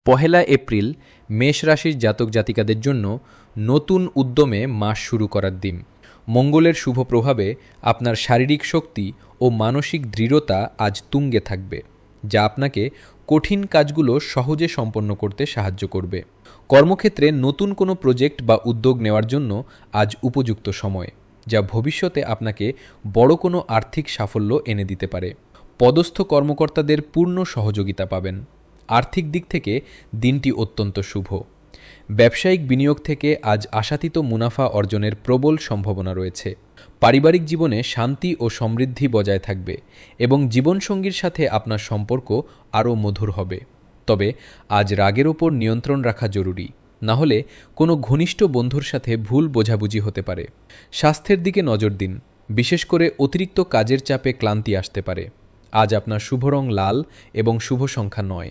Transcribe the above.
পহেলা April মেষ রাশির জাতক জাতিকাদের জন্য নতুন উদ্যমে মাস শুরু করার দিন। মঙ্গলের শুভ প্রভাবে আপনার শারীরিক শক্তি ও মানসিক দৃঢ়তা আজ তুঙ্গে থাকবে, যা আপনাকে কঠিন কাজগুলো সহজে সম্পন্ন করতে সাহায্য করবে। কর্মক্ষেত্রে নতুন কোনো প্রজেক্ট বা উদ্যোগ নেওয়ার জন্য আজ উপযুক্ত সময়, যা ভবিষ্যতে আপনাকে বড় কোনো আর্থিক সাফল্য এনে দিতে পারে। পদস্থ কর্মকর্তাদের পূর্ণ সহযোগিতা পাবেন। আর্থিক দিক থেকে দিনটি অত্যন্ত শুভ। ব্যবসায়িক বিনিয়োগ থেকে আজ আশাতীত মুনাফা অর্জনের প্রবল সম্ভাবনা রয়েছে। পারিবারিক জীবনে শান্তি ও সমৃদ্ধি বজায় থাকবে এবং জীবনসঙ্গীর সাথে আপনার সম্পর্ক আরও মধুর হবে। তবে আজ রাগের ওপর নিয়ন্ত্রণ রাখা জরুরি, না হলে কোনো ঘনিষ্ঠ বন্ধুর সাথে ভুল বোঝাবুঝি হতে পারে। স্বাস্থ্যের দিকে নজর দিন, বিশেষ করে অতিরিক্ত কাজের চাপে ক্লান্তি আসতে পারে। আজ আপনার শুভ রং লাল এবং শুভ সংখ্যা 9।